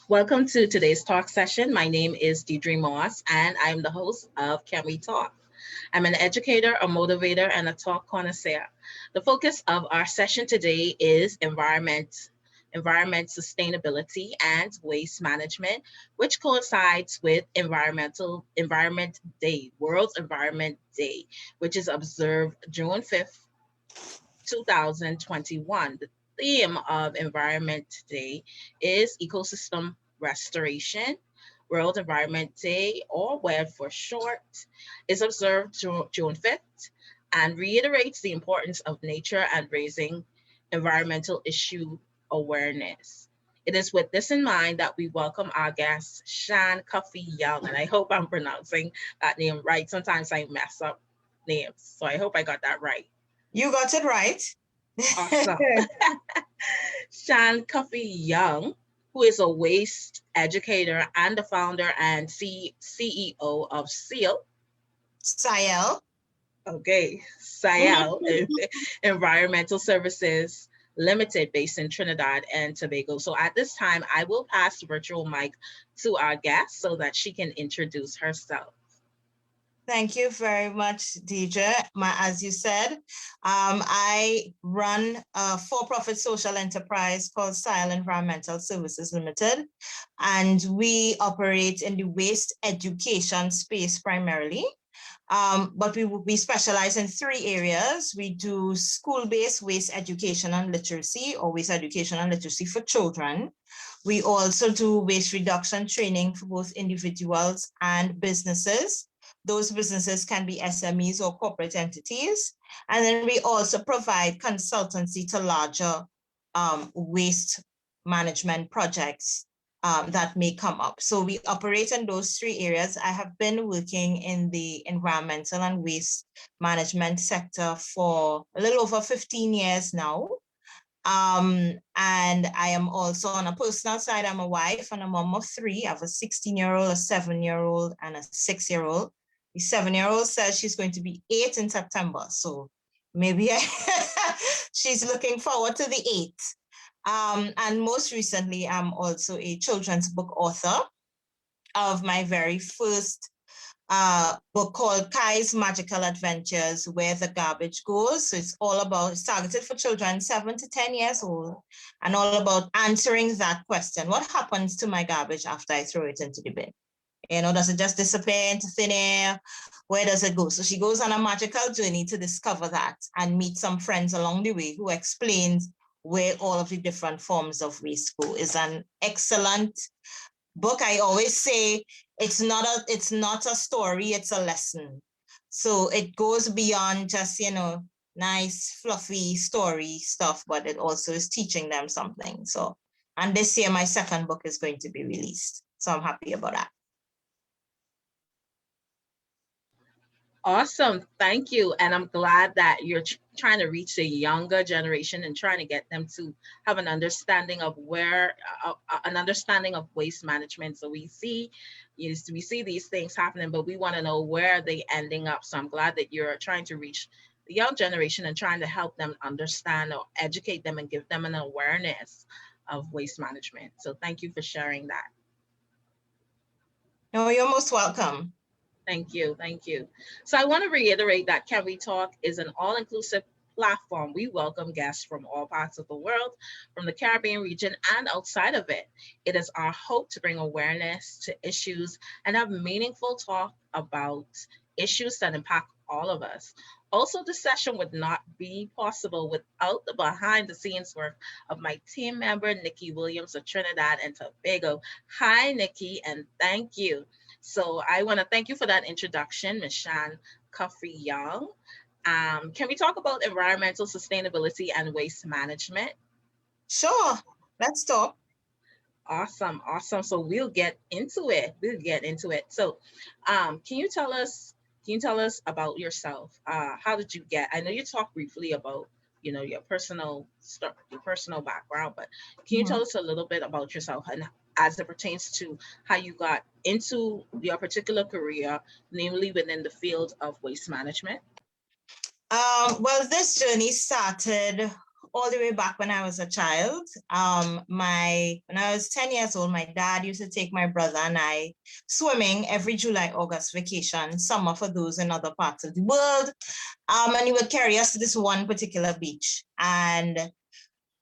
Welcome to today's talk session. My name is Deidre Moss, and I'm the host of Can We Talk? I'm an educator, a motivator, and a talk connoisseur. The focus of our session today is environment sustainability and waste management, which coincides with Environment Day, World Environment Day, which is observed June 5th, 2021. The theme of Environment Day is ecosystem restoration. World Environment Day, or WED for short, is observed June 5th and reiterates the importance of nature and raising environmental issue awareness. It is with this in mind that we welcome our guest, Sian Cuffy Young, and I hope I'm pronouncing that name right. Sometimes I mess up names, so I hope I got that right. You got it right. Awesome. Sian Cuffy Young, who is a waste educator and the founder and CEO of Siel. Siel. Okay, Siel Environmental Services Limited, based in Trinidad and Tobago. So at this time, I will pass the virtual mic to our guest so that she can introduce herself. Thank you very much, Deidre. As you said, I run a for-profit social enterprise called Siel Environmental Services Limited, and we operate in the waste education space primarily. But we specialize in 3 areas. We do school-based waste education and literacy, or waste education and literacy for children. We also do waste reduction training for both individuals and businesses. Those businesses can be SMEs or corporate entities. And then we also provide consultancy to larger waste management projects that may come up. So we operate in those 3 areas. I have been working in the environmental and waste management sector for a little over 15 years now. And I am also, on a personal side, I'm a wife and a mom of 3. I have a 16-year-old, a 7-year-old, and a 6-year-old. The 7-year-old says she's going to be 8 in September. So maybe she's looking forward to the 8. And most recently, I'm also a children's book author of my very first book called Kai's Magical Adventures, Where the Garbage Goes. So it's targeted for children 7 to 10 years old, and all about answering that question. What happens to my garbage after I throw it into the bin? Does it just disappear into thin air? Where does it go? So she goes on a magical journey to discover that and meet some friends along the way who explains where all of the different forms of waste go. It's an excellent book. I always say it's not a story, it's a lesson. So it goes beyond just, nice, fluffy story stuff, but it also is teaching them something. So, and this year, my 2nd book is going to be released. So I'm happy about that. Awesome. Thank you. And I'm glad that you're trying to reach the younger generation and trying to get them to have an understanding of waste management. So we see these things happening, but we want to know where they're ending up. So I'm glad that you're trying to reach the young generation and trying to help them understand or educate them and give them an awareness of waste management. So thank you for sharing that. No, you're most welcome. Thank you. Thank you. So I want to reiterate that Can We Talk is an all-inclusive platform. We welcome guests from all parts of the world, from the Caribbean region and outside of it. It is our hope to bring awareness to issues and have meaningful talk about issues that impact all of us. Also, the session would not be possible without the behind the scenes work of my team member, Nikki Williams of Trinidad and Tobago. Hi, Nikki, and thank you. So I want to thank you for that introduction, Ms. Sian Cuffy Young. Can we talk about environmental sustainability and waste management? Sure, let's talk. Awesome. So we'll get into it. So can you tell us about yourself? How did you get? I know you talked briefly about your personal stuff, your personal background, but can you tell us a little bit about yourself and as it pertains to how you got into your particular career, namely within the field of waste management? Well, this journey started all the way back when I was a child. When I was 10 years old, my dad used to take my brother and I swimming every July, August vacation, summer for those in other parts of the world. And he would carry us to this one particular beach. And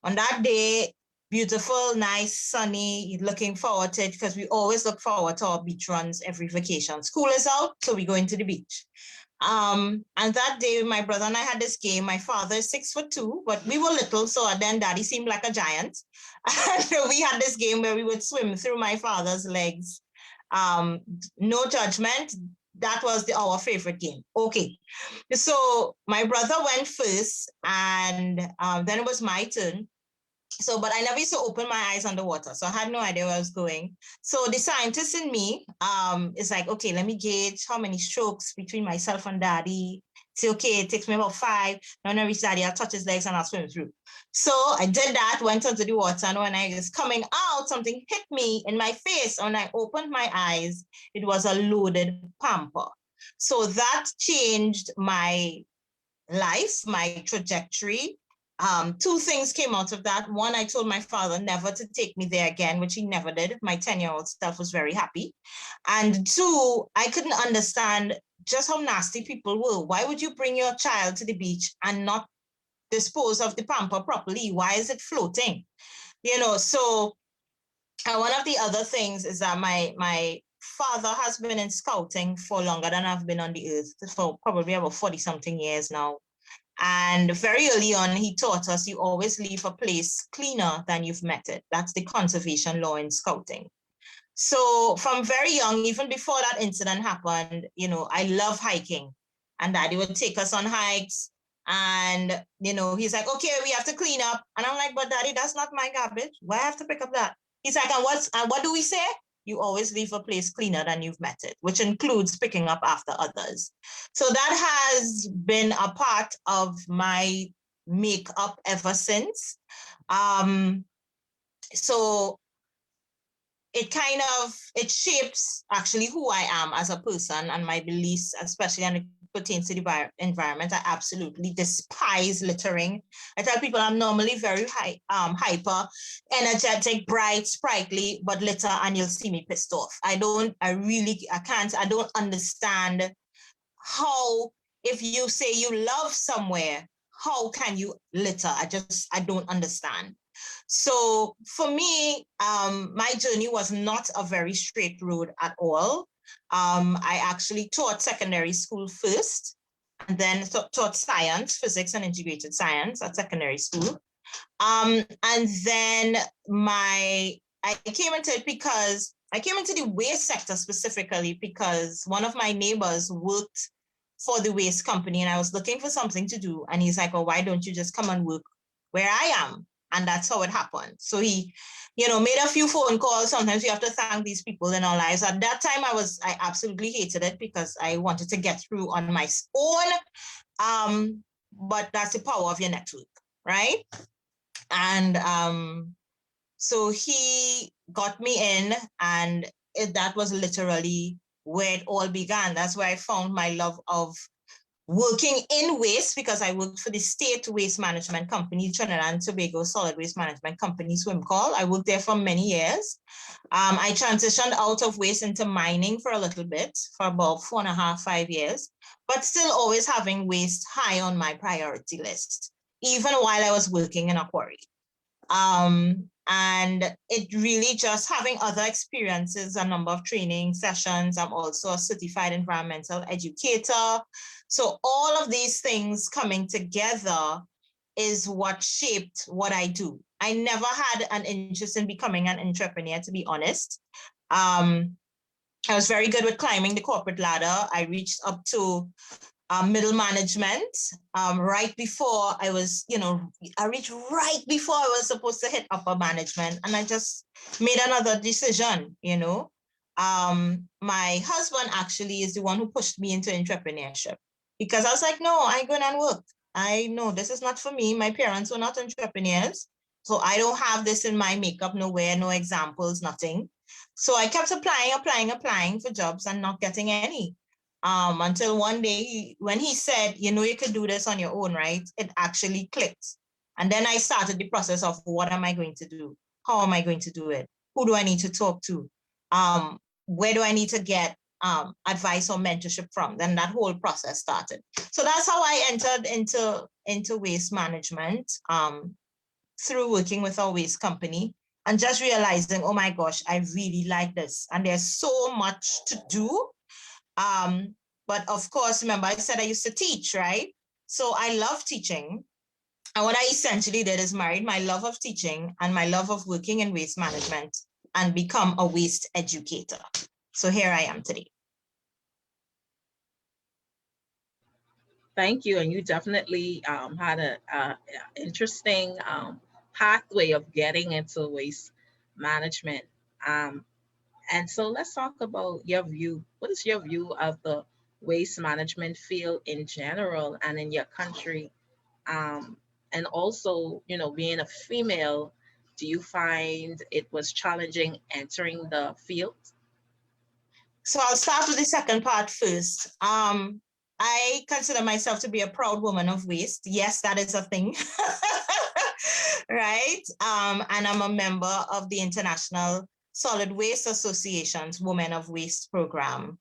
on that day, beautiful, nice, sunny, looking forward to it because we always look forward to our beach runs every vacation. School is out, so we go into the beach. And that day, my brother and I had this game. My father is 6'2", but we were little, so then daddy seemed like a giant. And we had this game where we would swim through my father's legs. No judgment. That was our favorite game. Okay. So my brother went first, and then it was my turn. So, but I never used to open my eyes underwater, so I had no idea where I was going. So the scientist in me is like, okay, let me gauge how many strokes between myself and daddy. Say, okay, it takes me about 5. When I reach daddy, I'll touch his legs and I'll swim through. So I did that, went into the water, and when I was coming out, something hit me in my face. When I opened my eyes, it was a loaded pamper. So that changed my life, my trajectory. 2 things came out of that. One, I told my father never to take me there again, which he never did. My 10-year-old self was very happy. And 2, I couldn't understand just how nasty people were. Why would you bring your child to the beach and not dispose of the pamper properly? Why is it floating? So one of the other things is that my father has been in scouting for longer than I've been on the earth, for probably about 40-something years now. And very early on, he taught us you always leave a place cleaner than you've met it. That's the conservation law in scouting. So from very young, even before that incident happened, I love hiking. And daddy would take us on hikes. And, he's like, okay, we have to clean up. And I'm like, but daddy, that's not my garbage. Why I have to pick up that? He's like, and what do we say? You always leave a place cleaner than you've met it, which includes picking up after others. So that has been a part of my makeup ever since. So it shapes actually who I am as a person and my beliefs, especially when it pertains to the environment. I absolutely despise littering. I tell people I'm normally very hyper, energetic, bright, sprightly, but litter and you'll see me pissed off. I don't understand how, if you say you love somewhere, how can you litter? I don't understand. So for me, my journey was not a very straight road at all. I actually taught secondary school first, and then taught science, physics, and integrated science at secondary school. And then I came into it because I came into the waste sector specifically because one of my neighbors worked for the waste company and I was looking for something to do. And he's like, oh, why don't you just come and work where I am? And that's how it happened. So he, made a few phone calls. Sometimes we have to thank these people in our lives. At that time, I absolutely hated it because I wanted to get through on my own. But that's the power of your network, right? And so he got me in, and that was literally where it all began. That's where I found my love of working in waste, because I worked for the state waste management company, Trinidad and Tobago Solid Waste Management Company, SWIMCAL. I worked there for many years. I transitioned out of waste into mining for a little bit, for about 4.5, 5 years, but still always having waste high on my priority list, even while I was working in a quarry. And it really just having other experiences, a number of training sessions. I'm also a certified environmental educator. So all of these things coming together is what shaped what I do. I never had an interest in becoming an entrepreneur, to be honest. I was very good with climbing the corporate ladder. I reached up to middle management right before I was, I reached right before I was supposed to hit upper management. And I just made another decision, My husband actually is the one who pushed me into entrepreneurship, because I was like, no, I ain't going to work. I know this is not for me. My parents were not entrepreneurs. So I don't have this in my makeup, nowhere, no examples, nothing. So I kept applying for jobs and not getting any. Until one day, when he said, you could do this on your own, right? It actually clicked. And then I started the process of what am I going to do? How am I going to do it? Who do I need to talk to? Where do I need to get advice or mentorship from? Then that whole process started. So that's how I entered into waste management through working with our waste company and just realizing, oh my gosh, I really like this. And there's so much to do. But of course, remember I said I used to teach, right? So I love teaching. And what I essentially did is married my love of teaching and my love of working in waste management and become a waste educator. So here I am today. Thank you. And you definitely had a interesting pathway of getting into waste management. Um, and so let's talk about your view. What is your view of the waste management field in general and in your country? Um, and also, being a female, do you find it was challenging entering the field? So I'll start with the second part first. I consider myself to be a proud woman of waste. Yes, that is a thing. Right? And I'm a member of the International Solid Waste Association's Women of Waste program.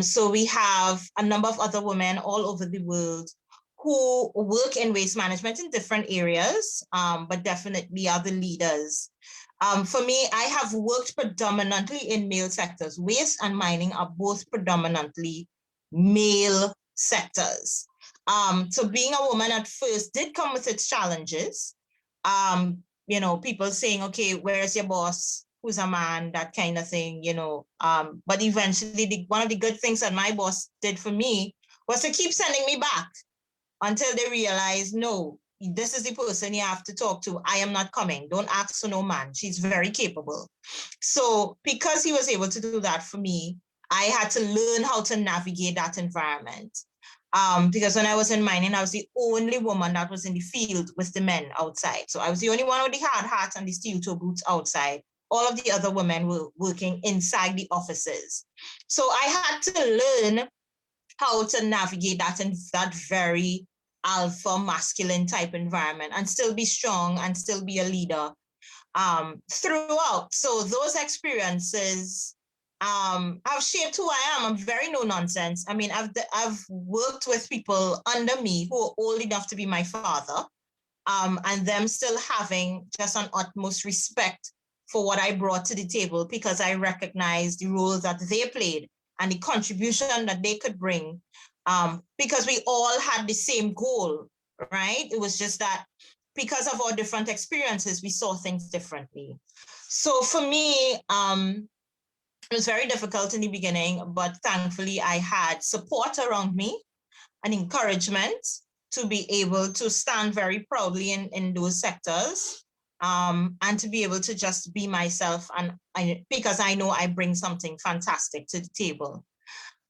So we have a number of other women all over the world who work in waste management in different areas, but definitely are the leaders. For me, I have worked predominantly in male sectors. Waste and mining are both predominantly male sectors. So being a woman at first did come with its challenges. People saying, okay, where's your boss? Who's a man? That kind of thing, But eventually, one of the good things that my boss did for me was to keep sending me back until they realize, no, this is the person you have to talk to. I am not coming. Don't ask for no man. She's very capable. So because he was able to do that for me, I had to learn how to navigate that environment. Because when I was in mining, I was the only woman that was in the field with the men outside. So I was the only one with the hard hat and the steel toe boots outside. All of the other women were working inside the offices. So I had to learn how to navigate that in that very alpha masculine type environment and still be strong and still be a leader throughout. So those experiences have shaped who I am. I'm very no nonsense. I mean, I've worked with people under me who are old enough to be my father, and them still having just an utmost respect for what I brought to the table because I recognize the roles that they played and the contribution that they could bring, because we all had the same goal, right? It was just that because of our different experiences, we saw things differently. So for me, it was very difficult in the beginning, but thankfully I had support around me and encouragement to be able to stand very proudly in those sectors, and to be able to just be myself, and because I know I bring something fantastic to the table.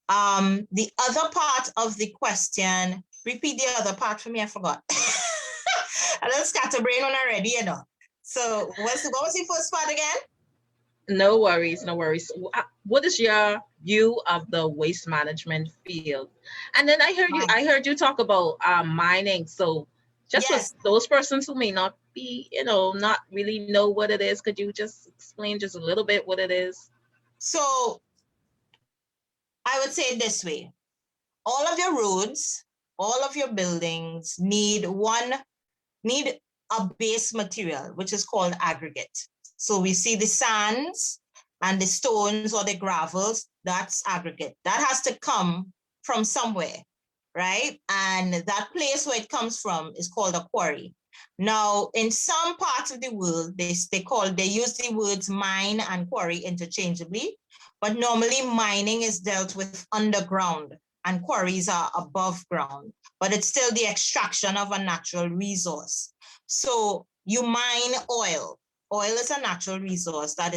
The other part of the question, repeat the other part for me, I forgot. I don't scatterbrain on already, So what was the first part again? No worries, no worries. What is your view of the waste management field? And then I heard you talk about mining. So just for Yes. those persons who may not be, not really know what it is, could you just explain just a little bit what it is? So I would say it this way. All of your roads, all of your buildings need a base material, which is called aggregate. So we see the sands and the stones or the gravels, that's aggregate. That has to come from somewhere, right? And that place where it comes from is called a quarry. Now, in some parts of the world, they use the words mine and quarry interchangeably, but normally mining is dealt with underground and quarries are above ground, but it's still the extraction of a natural resource. So you mine oil. Oil is a natural resource that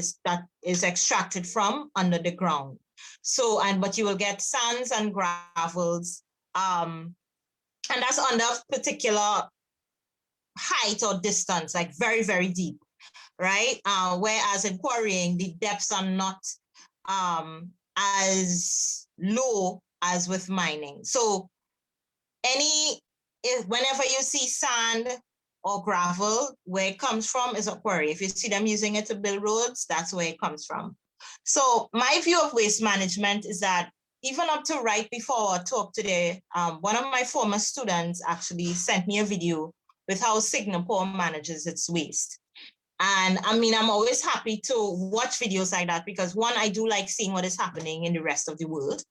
is extracted from under the ground. So, but you will get sands and gravels, and that's under a particular height or distance, like very, very deep, right? Whereas in quarrying, the depths are not as low as with mining. So whenever you see sand or gravel, where it comes from is a quarry. If you see them using it to build roads, that's where it comes from. So my view of waste management is that even up to right before our talk today, one of my former students actually sent me a video with how Singapore manages its waste. And I mean, I'm always happy to watch videos like that because one, I do like seeing what is happening in the rest of the world.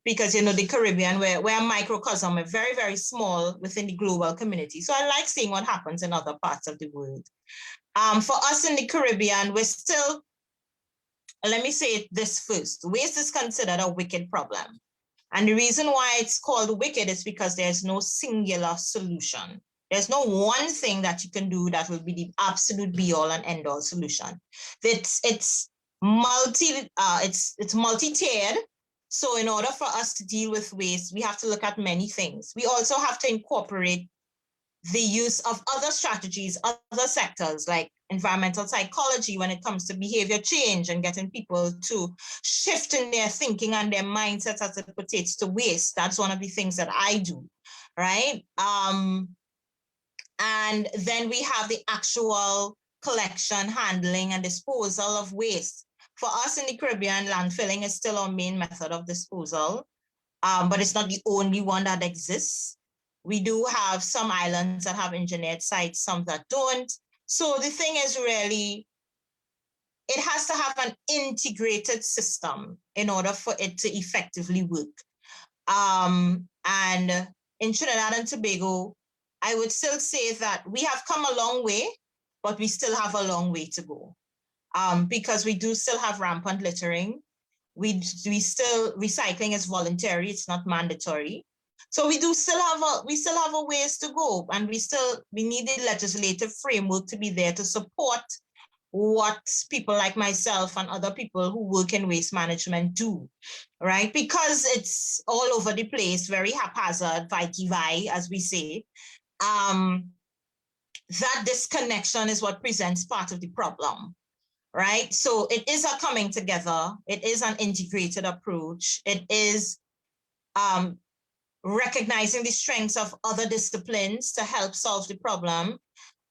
Because, you know, the Caribbean, we're a microcosm, we're very, very small within the global community. So I like seeing what happens in other parts of the world. For us in the Caribbean, we're still, let me say this first, waste is considered a wicked problem. And the reason why it's called wicked is because there's no singular solution. There's no one thing that you can do that will be the absolute be all and end all solution. It's multi-tiered. So in order for us to deal with waste, we have to look at many things. We also have to incorporate the use of other strategies, other sectors like environmental psychology when it comes to behavior change and getting people to shift in their thinking and their mindsets as it pertains to waste. That's one of the things that I do, right? And then we have the actual collection, handling, and disposal of waste. For us in the Caribbean, landfilling is still our main method of disposal, but it's not the only one that exists. We do have some islands that have engineered sites, some that don't. So the thing is really, it has to have an integrated system in order for it to effectively work. And in Trinidad and Tobago, I would still say that we have come a long way, but we still have a long way to go. Because we do still have rampant littering. We still, recycling is voluntary, it's not mandatory. So we still have a ways to go, and we need the legislative framework to be there to support what people like myself and other people who work in waste management do, right? Because it's all over the place, very haphazard, vai, as we say. That disconnection is what presents part of the problem, right? So it is a coming together. It is an integrated approach. It is recognizing the strengths of other disciplines to help solve the problem.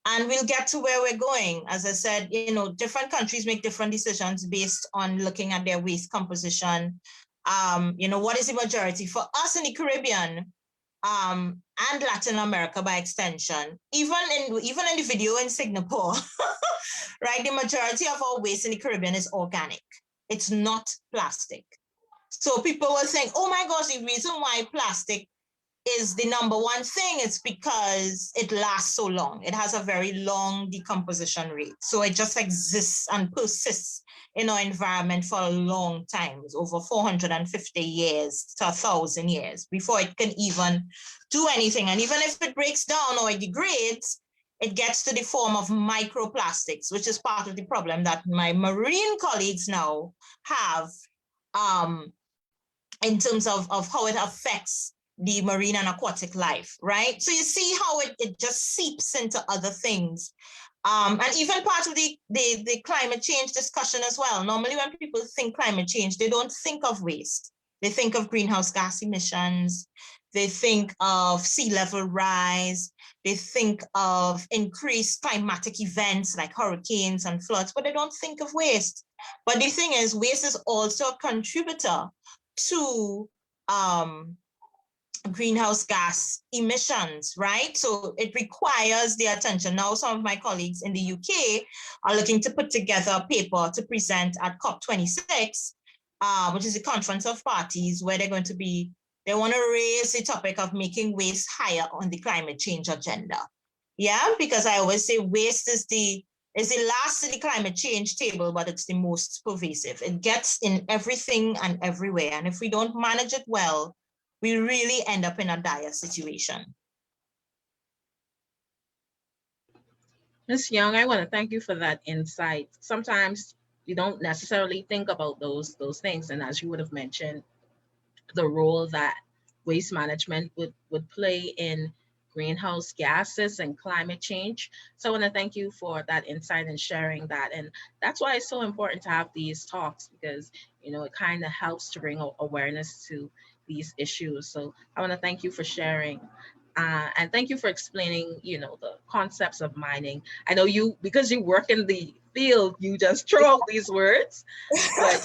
And we'll get to where we're going. As I said, you know, different countries make different decisions based on looking at their waste composition. You know, what is the majority? For us in the Caribbean, and Latin America by extension, even in the video in Singapore, right? The majority of our waste in the Caribbean is organic. It's not plastic. So people will think, oh my gosh, the reason why plastic is the number one thing is because it lasts so long. It has a very long decomposition rate. So it just exists and persists in our environment for a long time. It's over 450 years to 1,000 years before it can even do anything. And even if it breaks down or it degrades, it gets to the form of microplastics, which is part of the problem that my marine colleagues now have in terms of how it affects the marine and aquatic life, right? So you see how it just seeps into other things. And even part of the climate change discussion as well. Normally when people think climate change, they don't think of waste. They think of greenhouse gas emissions. They think of sea level rise. They think of increased climatic events like hurricanes and floods, but they don't think of waste. But the thing is, waste is also a contributor to greenhouse gas emissions, right? So it requires the attention. Now, some of my colleagues in the UK are looking to put together a paper to present at COP26, which is a conference of parties where they want to raise the topic of making waste higher on the climate change agenda. Yeah, because I always say waste is the last of the climate change table, but it's the most pervasive. It gets in everything and everywhere. And if we don't manage it well, we really end up in a dire situation. Ms. Young, I want to thank you for that insight. Sometimes you don't necessarily think about those things. And as you would have mentioned, the role that waste management would play in greenhouse gases and climate change. So I want to thank you for that insight and sharing that. And that's why it's so important to have these talks, because, you know, it kind of helps to bring awareness to these issues. So I want to thank you for sharing. And thank you for explaining, the concepts of mining. I know because you work in the field, you just throw out these words, but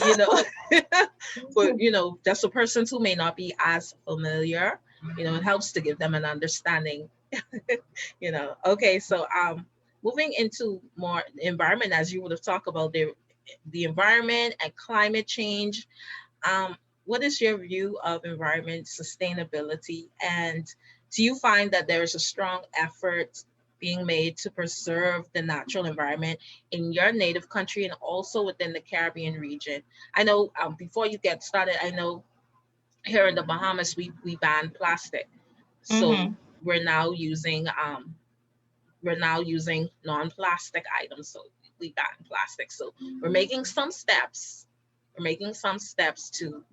but just for persons who may not be as familiar, it helps to give them an understanding. Okay, so moving into more environment, as you would have talked about the environment and climate change. What is your view of environment sustainability, and do you find that there is a strong effort being made to preserve the natural environment in your native country and also within the Caribbean region? I know, before you get started, I know here in the Bahamas we ban plastic, so Mhm. we're now using non-plastic items. So we ban plastic. So we're making some steps. We're making some steps to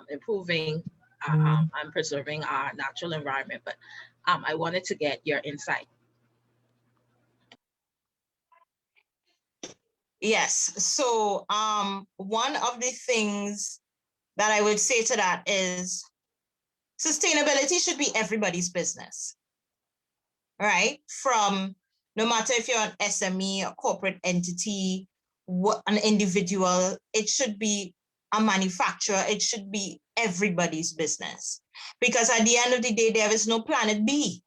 improving and preserving our natural environment. But I wanted to get your insight. Yes. So one of the things that I would say to that is sustainability should be everybody's business, right? From no matter if you're an SME, a corporate entity, an individual, it should be a manufacturer, it should be everybody's business. Because at the end of the day, there is no planet B.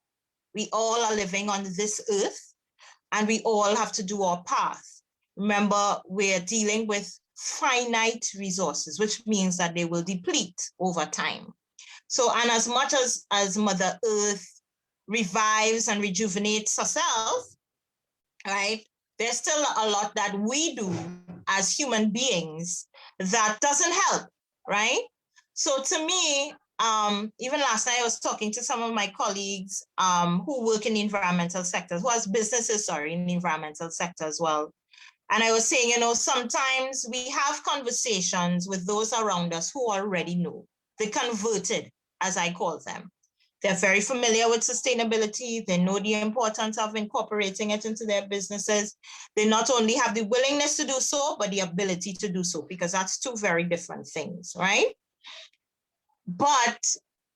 We all are living on this earth and we all have to do our part. Remember, we're dealing with finite resources, which means that they will deplete over time. So, and as much as Mother Earth revives and rejuvenates herself, right, there's still a lot that we do as human beings that doesn't help, right? So to me, even last night I was talking to some of my colleagues who work in the environmental sector, who has businesses, sorry, in the environmental sector as well. And I was saying, sometimes we have conversations with those around us who already know, the converted, as I call them. They're very familiar with sustainability. They know the importance of incorporating it into their businesses. They not only have the willingness to do so, but the ability to do so, because that's two very different things, right? But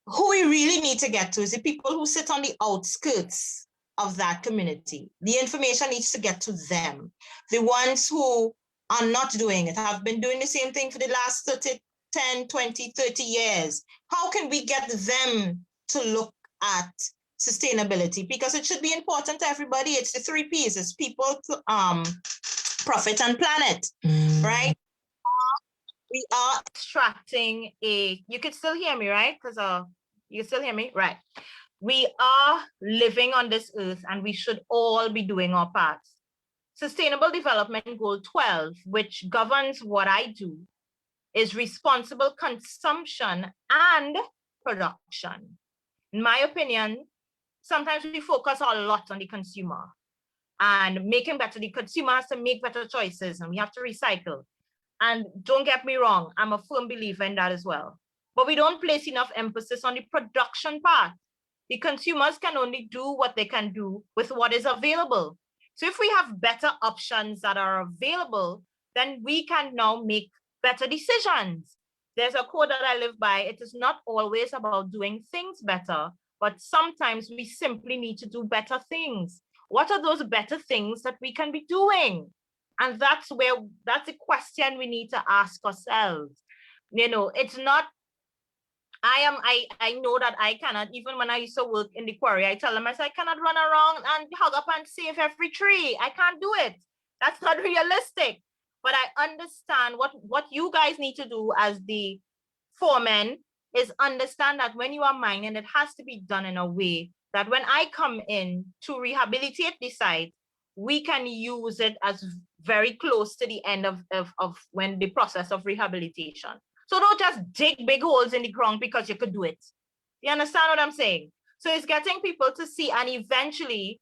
who we really need to get to is the people who sit on the outskirts of that community. The information needs to get to them. The ones who are not doing it, have been doing the same thing for the last 10, 20, 30 years. How can we get them to look at sustainability? Because it should be important to everybody. It's the 3 Ps. It's people, profit, and planet, right? We are extracting you can still hear me, right? Because you can still hear me, right? We are living on this earth and we should all be doing our parts. Sustainable Development Goal 12, which governs what I do, is responsible consumption and production. In my opinion, sometimes we focus a lot on the consumer and making better. The consumer has to make better choices and we have to recycle. And don't get me wrong, I'm a firm believer in that as well. But we don't place enough emphasis on the production part. The consumers can only do what they can do with what is available. So if we have better options that are available, then we can now make better decisions. There's a quote that I live by: it is not always about doing things better, but sometimes we simply need to do better things. What are those better things that we can be doing? And that's the question we need to ask ourselves. It's not, I know that I cannot, even when I used to work in the quarry, I tell them, I cannot run around and hug up and save every tree. I can't do it. That's not realistic. But I understand what you guys need to do as the foremen is understand that when you are mining, it has to be done in a way that when I come in to rehabilitate the site, we can use it as very close to the end of when the process of rehabilitation. So don't just dig big holes in the ground because you could do it. You understand what I'm saying? So it's getting people to see, and eventually,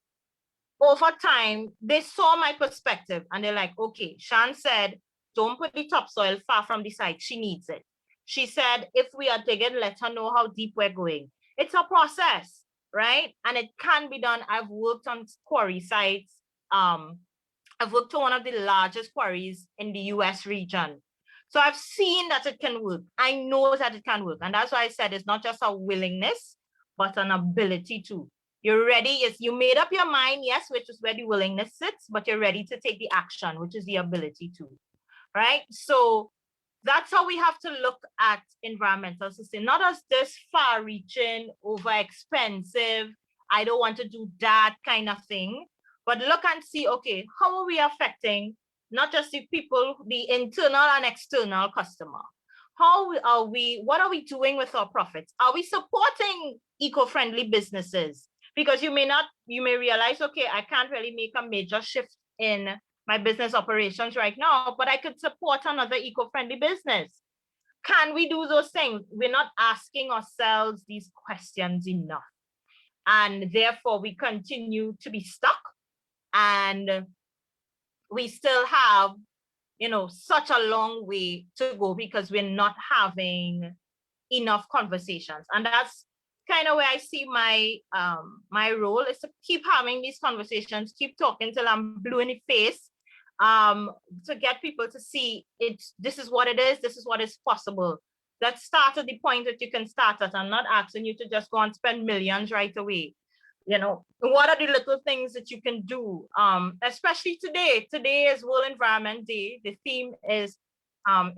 over time, they saw my perspective and they're like, okay, Shan said, don't put the topsoil far from the site. She needs it. She said, if we are digging, let her know how deep we're going. It's a process, right? And it can be done. I've worked on quarry sites. I've worked on one of the largest quarries in the US region. So I've seen that it can work. I know that it can work. And that's why I said it's not just a willingness, but an ability to. You're ready, yes, you made up your mind, yes, which is where the willingness sits, but you're ready to take the action, which is the ability to, right? So that's how we have to look at environmental sustainability, not as this far-reaching, over-expensive, I don't want to do that kind of thing, but look and see, okay, how are we affecting not just the people, the internal and external customer? What are we doing with our profits? Are we supporting eco-friendly businesses? Because you may realize, okay, I can't really make a major shift in my business operations right now, but I could support another eco-friendly business. Can we do those things? We're not asking ourselves these questions enough. And therefore we continue to be stuck, and we still have, such a long way to go because we're not having enough conversations. And that's kind of where I see my role is to keep having these conversations, keep talking till I'm blue in the face, to get people to see this is what it is, this is what is possible. Let's start at the point that you can start at. I'm not asking you to just go and spend millions right away. What are the little things that you can do? Especially today. Today is World Environment Day. The theme is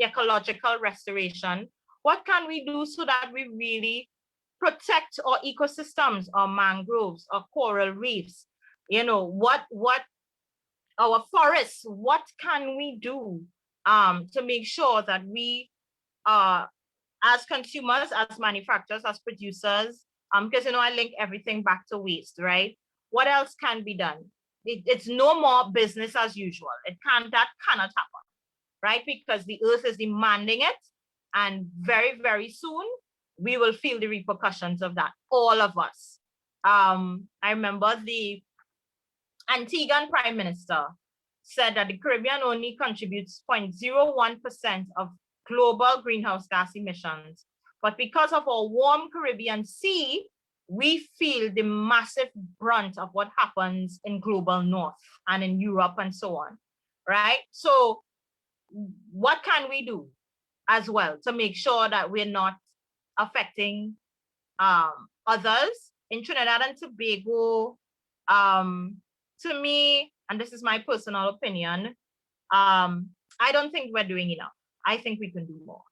ecological restoration. What can we do so that we really protect our ecosystems, our mangroves, our coral reefs? What our forests, what can we do to make sure that we as consumers, as manufacturers, as producers, because I link everything back to waste, right? What else can be done? It's no more business as usual. That cannot happen, right? Because the earth is demanding it, and very, very soon we will feel the repercussions of that, all of us. I remember the Antiguan Prime Minister said that the Caribbean only contributes 0.01% of global greenhouse gas emissions. But because of our warm Caribbean Sea, we feel the massive brunt of what happens in global north and in Europe and so on, right? So what can we do as well to make sure that we're not affecting others? In Trinidad and Tobago, to me, and this is my personal opinion, I don't think we're doing enough. I think we can do more.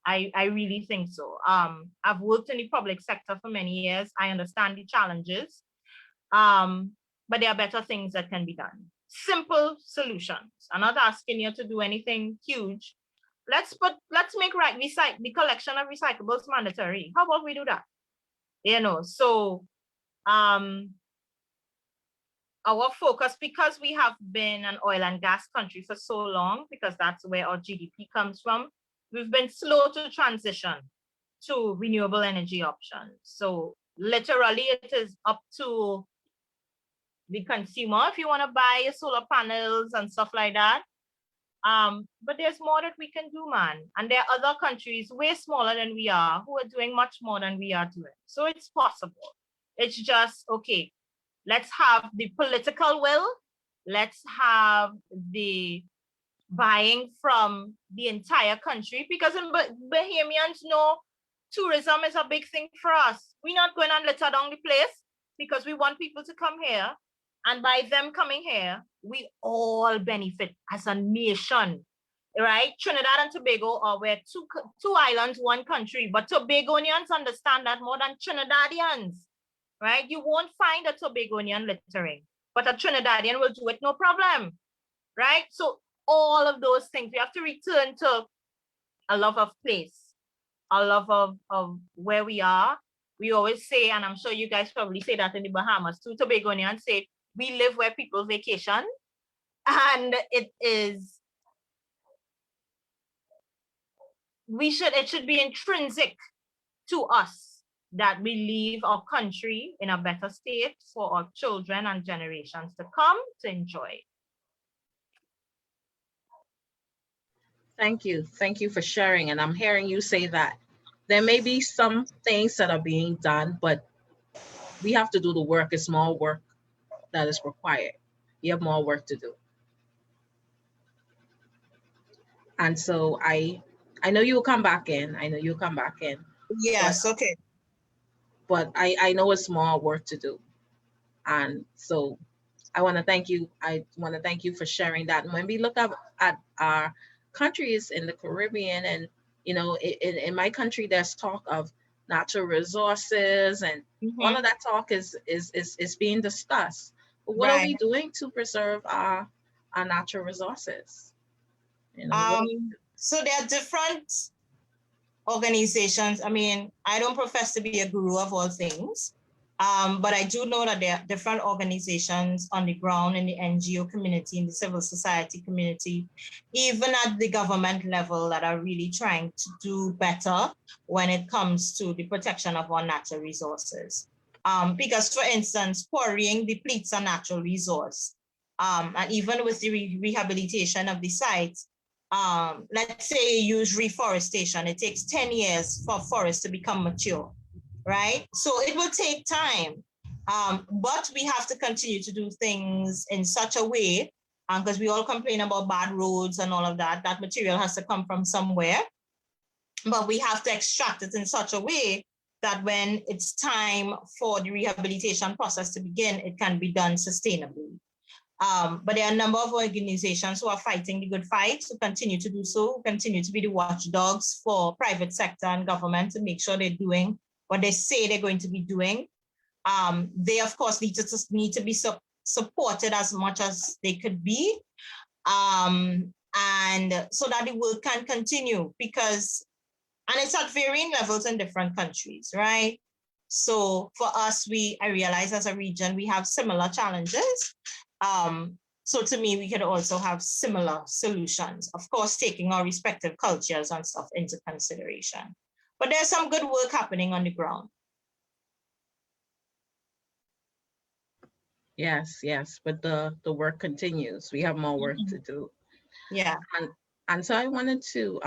I really think so. I've worked in the public sector for many years. I understand the challenges, but there are better things that can be done. Simple solutions. I'm not asking you to do anything huge. Let's make the collection of recyclables mandatory. How about we do that? So our focus, because we have been an oil and gas country for so long, because that's where our GDP comes from, we've been slow to transition to renewable energy options. So literally it is up to the consumer if you want to buy your solar panels and stuff like that. But there's more that we can do, man. And there are other countries way smaller than we are who are doing much more than we are doing. So it's possible. It's just, okay, let's have the political will. Let's have the buying from the entire country, because in Bahamians know tourism is a big thing for us. We're not going and litter down the place because we want people to come here. And by them coming here, we all benefit as a nation, right? Trinidad and Tobago are we're two islands, one country, but Tobagonians understand that more than Trinidadians, right? You won't find a Tobagonian littering, but a Trinidadian will do it no problem, right? So all of those things, we have to return to a love of place, a love of where we are. We always say, and I'm sure you guys probably say that in the Bahamas too, Tobagonians say, we live where people vacation. And it should be intrinsic to us that we leave our country in a better state for our children and generations to come to enjoy. Thank you. Thank you for sharing. And I'm hearing you say that there may be some things that are being done, but we have to do the work. It's more work that is required. You have more work to do. And so I know you'll come back in. I know you'll come back in. Yes, okay. but I know it's more work to do. And so I want to thank you. I want to thank you for sharing that. And when we look up at our countries in the Caribbean, and in my country, there's talk of natural resources, and all Mhm. of that talk is being discussed. But what are Right. we doing to preserve our natural resources? What are we? So there are different organizations. I mean, I don't profess to be a guru of all things, but I do know that there are different organizations on the ground in the NGO community, in the civil society community, even at the government level, that are really trying to do better when it comes to the protection of our natural resources. Because, for instance, quarrying depletes a natural resource. And even with the rehabilitation of the sites, let's say you use reforestation, it takes 10 years for forests to become mature, right? So it will take time. But we have to continue to do things in such a way, because we all complain about bad roads and all of that. That material has to come from somewhere, but we have to extract it in such a way that when it's time for the rehabilitation process to begin, it can be done sustainably. But there are a number of organizations who are fighting the good fight, who continue to do so, who continue to be the watchdogs for private sector and government to make sure they're doing what they say they're going to be doing. They, of course, need to be supported as much as they could be, and so that the work can continue, because, and it's at varying levels in different countries, right? So for us, I realize as a region, we have similar challenges. So to me, we could also have similar solutions, of course, taking our respective cultures and stuff into consideration. But there's some good work happening on the ground. Yes, yes, but the work continues. We have more work to do. Yeah. And so I wanted to,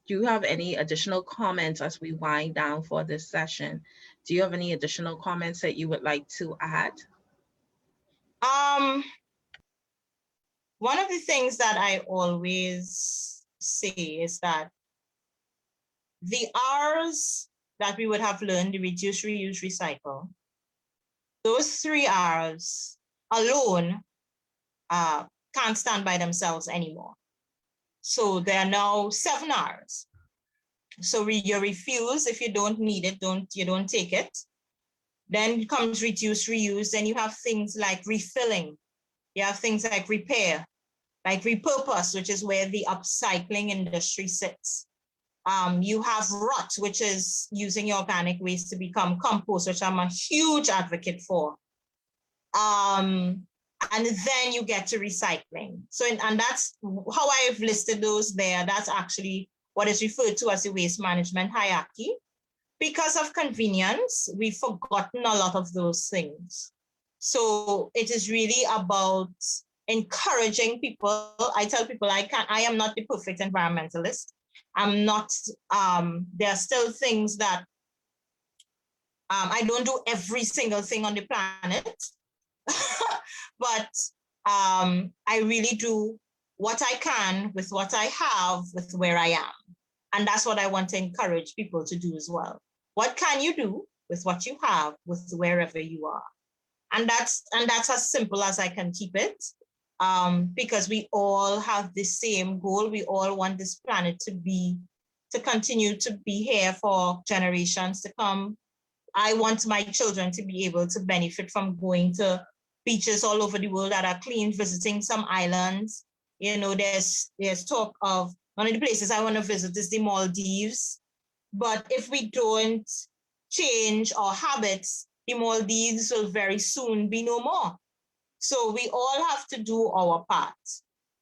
do you have any additional comments as we wind down for this session? Do you have any additional comments that you would like to add? One of the things that I always say is that the R's that we would have learned, the reduce, reuse, recycle, those 3 R's alone can't stand by themselves anymore. So there are now 7 R's. So you refuse. If you don't need it, you don't take it. Then comes reduce, reuse. Then you have things like refilling. You have things like repair, like repurpose, which is where the upcycling industry sits. You have rot, which is using your organic waste to become compost, which I'm a huge advocate for. And then you get to recycling. So, and that's how I've listed those there. That's actually what is referred to as the waste management hierarchy. Because of convenience, we've forgotten a lot of those things. So it is really about encouraging people. I tell people I am not the perfect environmentalist. I'm not, there are still things that I don't do every single thing on the planet, but I really do what I can with what I have, with where I am. And that's what I want to encourage people to do as well. What can you do with what you have, with wherever you are? And that's as simple as I can keep it, because we all have the same goal. We all want this planet to continue to be here for generations to come. I want my children to be able to benefit from going to beaches all over the world that are clean, visiting some islands. You know, there's talk of one of the places I want to visit is the Maldives. But if we don't change our habits, the Maldives will very soon be no more. So we all have to do our part,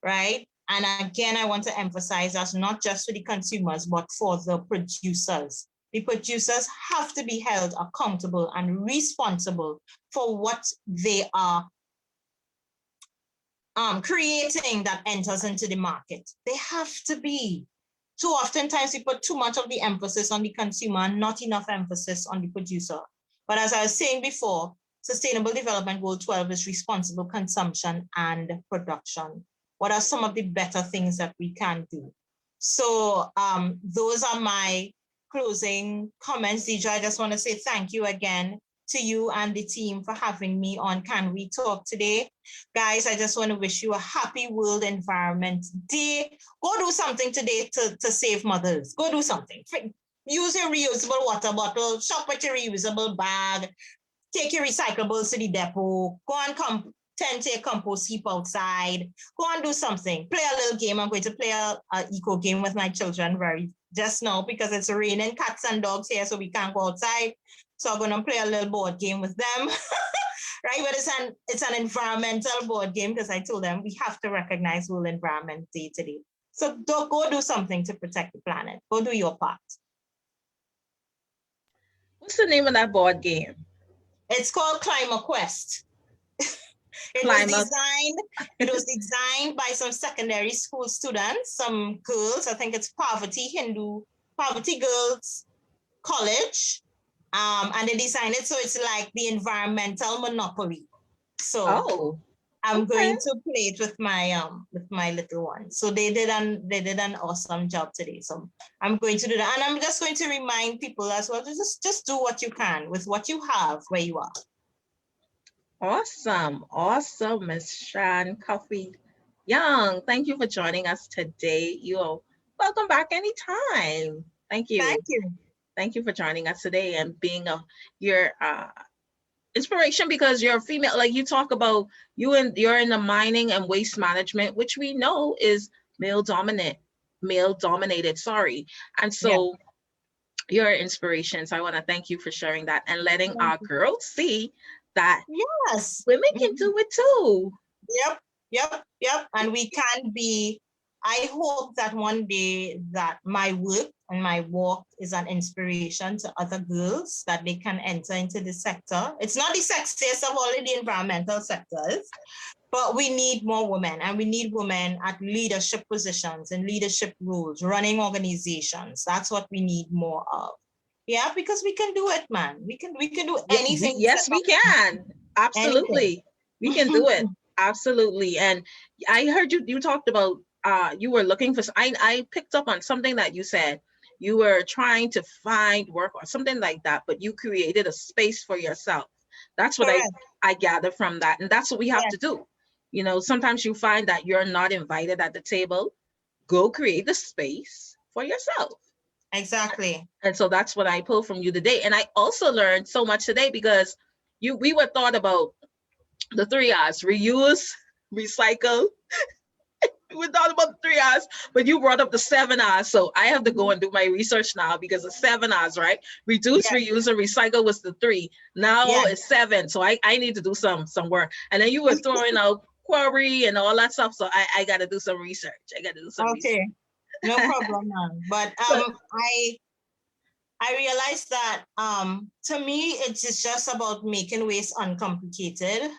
right? And again, I want to emphasize that's not just for the consumers, but for the producers. The producers have to be held accountable and responsible for what they are creating that enters into the market. They have to be. Too oftentimes we put too much of the emphasis on the consumer and not enough emphasis on the producer. But as I was saying before, Sustainable Development Goal 12 is responsible consumption and production. What are some of the better things that we can do? So those are my closing comments, Deidre, I just want to say thank you again to you and the team for having me on Can We Talk today. Guys, I just want to wish you a happy World Environment Day. Go do something today to save mothers. Go do something. Use your reusable water bottle, shop with your reusable bag, take your recyclables to the depot, go and tend to a compost heap outside, go and do something. Play a little game. I'm going to play a eco game with my children just now because it's raining cats and dogs here, so we can't go outside. So I'm going to play a little board game with them. Right, but it's an environmental board game because I told them we have to recognize World Environment Day today. So go do something to protect the planet. Go do your part. What's the name of that board game? It's called Climber Quest. It was designed by some secondary school students, some girls. I think it's Poverty Girls College. And they designed it so it's like the environmental Monopoly. So I'm going to play it with my little one. So they did an awesome job today. So I'm going to do that. And I'm just going to remind people as well to just do what you can with what you have where you are. Awesome, Miss Sian Cuffy Young. Thank you for joining us today. You're welcome back anytime. Thank you. Thank you. Thank you for joining us today and being your inspiration, because you're a female. Like you talk about, you're in the mining and waste management, which we know is male dominated. And so you're an inspiration. So I want to thank you for sharing that and letting our girls see that women can do it too. Yep. And we can be. I hope that one day that my work and my walk is an inspiration to other girls, that they can enter into the sector. It's not the sexiest of all the environmental sectors, but we need more women, and we need women at leadership positions and leadership roles, running organizations. That's what we need more of. Yeah, because we can do it, man. We can do anything. Yes, we can. Absolutely. Anything. We can do it. Absolutely. And I heard you talked about you were looking for, I picked up on something that you said. You were trying to find work or something like that, but you created a space for yourself. That's what I gather from that. And that's what we have to do. You know, sometimes you find that you're not invited at the table. Go create the space for yourself. Exactly. And so that's what I pulled from you today. And I also learned so much today because we were thought about the 3 R's: reuse, recycle. We thought about the 3 R's, but you brought up the 7 R's. So I have to go and do my research now because the 7 R's, right? Reduce, reuse, and recycle was the 3. Now it's 7. So I need to do some work. And then you were throwing out quarry and all that stuff. So I got to do some research. Okay. No problem, man. But I realized that to me, it's just about making waste uncomplicated,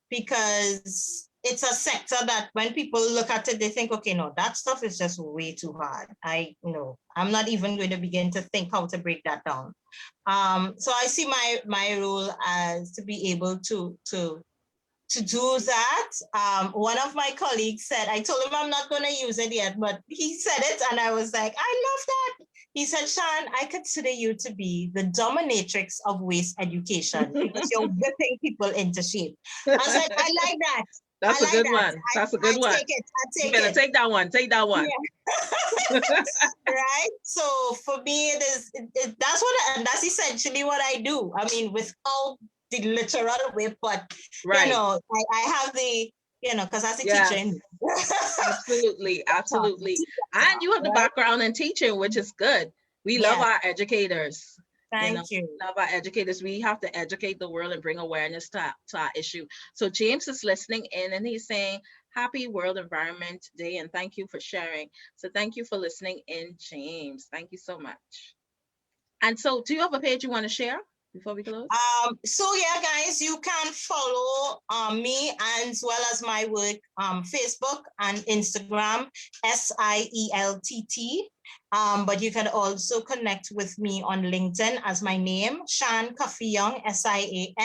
because it's a sector that when people look at it, they think, okay, no, that stuff is just way too hard. I'm not even going to begin to think how to break that down. So I see my role as to be able to do that. One of my colleagues said, I told him I'm not going to use it yet, but he said it and I was like, I love that. He said, Sian, I consider you to be the dominatrix of waste education because you're whipping people into shape. I was like, I like that. That's a good one. That's a good one. Take it. You better take that one. Take that one. Yeah. Right. So for me, that's essentially what I do. I mean, without the literal whip, but you know, I have the, you know, because as a teacher. Absolutely. And you have the background in teaching, which is good. We love our educators. Thank you. Love our educators. We have to educate the world and bring awareness to our issue. So James is listening in and he's saying, happy World Environment Day and thank you for sharing. So thank you for listening in, James. Thank you so much. And so do you have a page you want to share before we close? So yeah, guys, you can follow me as well as my work, Facebook and Instagram, SIELTT. But you can also connect with me on LinkedIn as my name, Sian Cuffy Young, SIANCUFFY-YOUNG.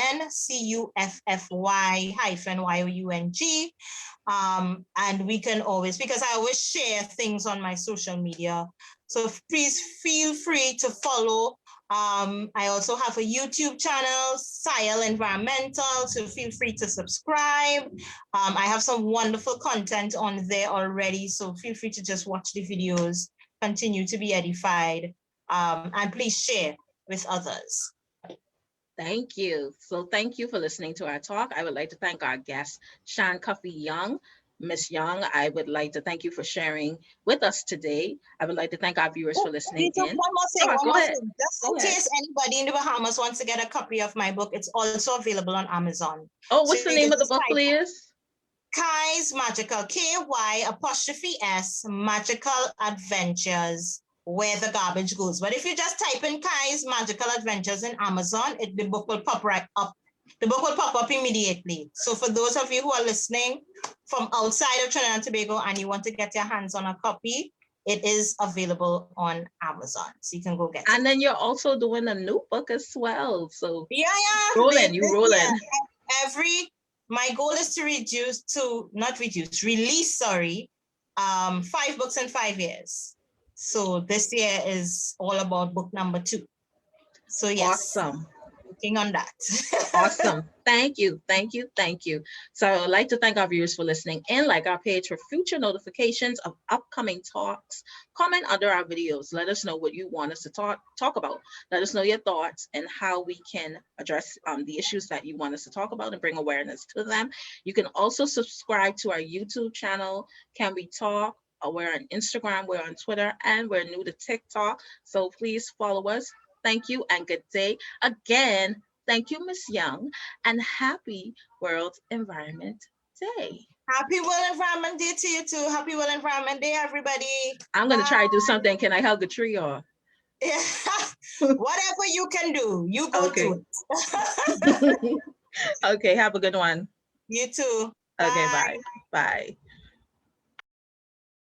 And we can always, because I always share things on my social media, So please feel free to follow. I also have a YouTube channel, Siel Environmental, so feel free to subscribe. I have some wonderful content on there already, so feel free to just watch the videos, continue to be edified, and please share with others. Thank you. So thank you for listening to our talk. I would like to thank our guest, Sian Cuffy Young. Miss Young, I would like to thank you for sharing with us today. I would like to thank our viewers for listening One in. more thing, Sure, one go more ahead. thing. Just Go in ahead. case anybody in the Bahamas wants to get a copy of my book, it's also available on Amazon. Oh, what's the you name can of the just book, type please? Kai's Magical, KY''S, Magical Adventures, Where the Garbage Goes. But if you just type in Kai's Magical Adventures in Amazon, the book will pop right up. The book will pop up immediately. So for those of you who are listening from outside of Trinidad and Tobago and you want to get your hands on a copy, it is available on Amazon. So you can go get it. And then you're also doing a new book as well. So Yeah. rolling. My goal is to release 5 books in 5 years. So this year is all about book number 2. So yes. Awesome. Working on that. Awesome. Thank you. So I'd like to thank our viewers for listening in. Like our page for future notifications of upcoming talks. Comment under our videos. Let us know what you want us to talk about. Let us know your thoughts and how we can address the issues that you want us to talk about and bring awareness to them. You can also subscribe to our YouTube channel, Can We Talk? We're on Instagram, we're on Twitter, and we're new to TikTok. So please follow us. Thank you and good day. Again, thank you, Miss Young, and happy World Environment Day. Happy World Environment Day to you too. Happy World Environment Day, everybody. I'm going to try to do something. Can I hug a tree or? Yeah. Whatever you can do, you go do it. Okay, have a good one. You too. Okay, bye. Bye.